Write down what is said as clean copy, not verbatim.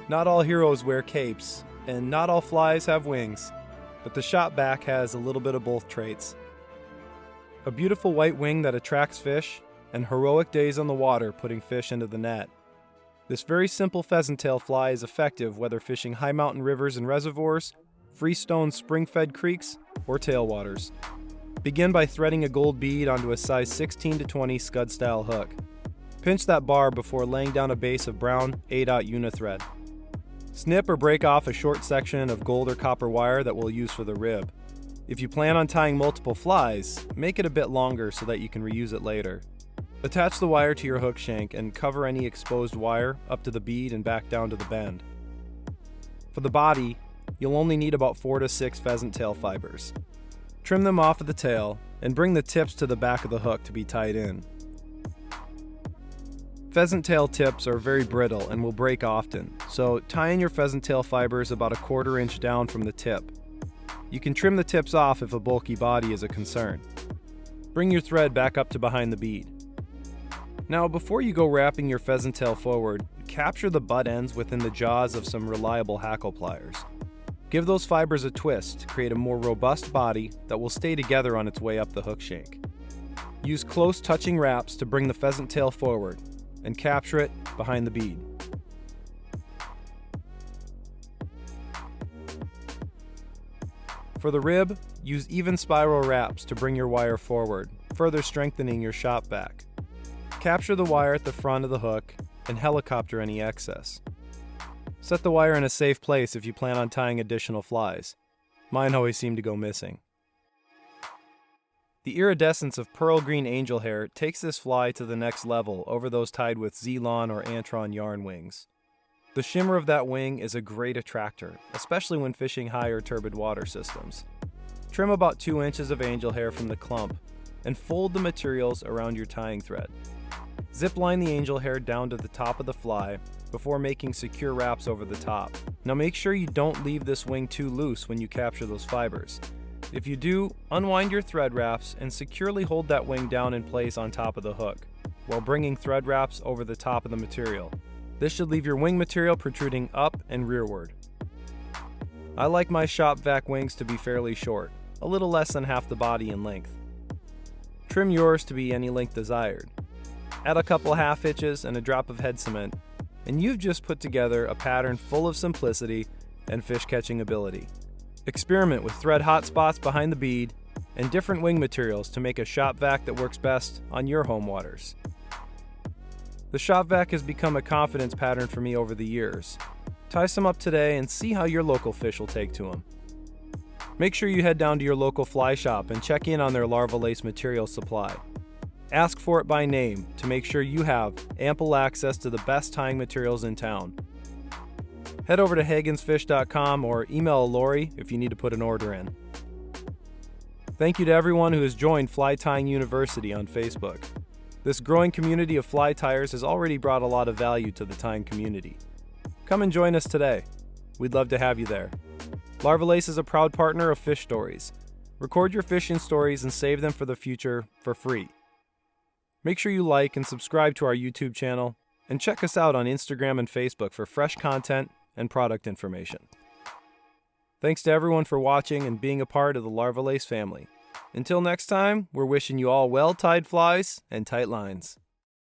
Not all heroes wear capes, and not all flies have wings, but the Shop Vac has a little bit of both traits. A beautiful white wing that attracts fish, and heroic days on the water putting fish into the net. This very simple pheasant-tail fly is effective whether fishing high mountain rivers and reservoirs, freestone spring-fed creeks, or tailwaters. Begin by threading a gold bead onto a size 16 to 20 scud-style hook. Pinch that barb before laying down a base of brown 8/0 unithread. Snip or break off a short section of gold or copper wire that we'll use for the rib. If you plan on tying multiple flies, make it a bit longer so that you can reuse it later. Attach the wire to your hook shank and cover any exposed wire up to the bead and back down to the bend. For the body, you'll only need about 4 to 6 pheasant tail fibers. Trim them off of the tail and bring the tips to the back of the hook to be tied in. Pheasant tail tips are very brittle and will break often, so tie in your pheasant tail fibers about a 1/4 inch down from the tip. You can trim the tips off if a bulky body is a concern. Bring your thread back up to behind the bead. Now, before you go wrapping your pheasant tail forward, capture the butt ends within the jaws of some reliable hackle pliers. Give those fibers a twist to create a more robust body that will stay together on its way up the hook shank. Use close touching wraps to bring the pheasant tail forward and capture it behind the bead. For the rib, use even spiral wraps to bring your wire forward, further strengthening your Shop Vac. Capture the wire at the front of the hook and helicopter any excess. Set the wire in a safe place if you plan on tying additional flies. Mine always seem to go missing. The iridescence of pearl green angel hair takes this fly to the next level over those tied with Zelon or Antron yarn wings. The shimmer of that wing is a great attractor, especially when fishing higher turbid water systems. Trim about 2 inches of angel hair from the clump and fold the materials around your tying thread. Zip line the angel hair down to the top of the fly before making secure wraps over the top. Now make sure you don't leave this wing too loose when you capture those fibers. If you do, unwind your thread wraps and securely hold that wing down in place on top of the hook, while bringing thread wraps over the top of the material. This should leave your wing material protruding up and rearward. I like my Shop Vac wings to be fairly short, a little less than half the body in length. Trim yours to be any length desired. Add a couple half hitches and a drop of head cement, and you've just put together a pattern full of simplicity and fish catching ability. Experiment with thread hot spots behind the bead and different wing materials to make a Shop Vac that works best on your home waters. The Shop Vac has become a confidence pattern for me over the years. Tie some up today and see how your local fish will take to them. Make sure you head down to your local fly shop and check in on their Larva Lace material supply. Ask for it by name to make sure you have ample access to the best tying materials in town. Head over to hagensfish.com or email Lori if you need to put an order in. Thank you to everyone who has joined Fly Tying University on Facebook. This growing community of fly tyers has already brought a lot of value to the tying community. Come and join us today. We'd love to have you there. Larva Lace is a proud partner of Fish Stories. Record your fishing stories and save them for the future for free. Make sure you like and subscribe to our YouTube channel, and check us out on Instagram and Facebook for fresh content and product information. Thanks to everyone for watching and being a part of the Larva Lace family. Until next time, we're wishing you all well-tied flies and tight lines.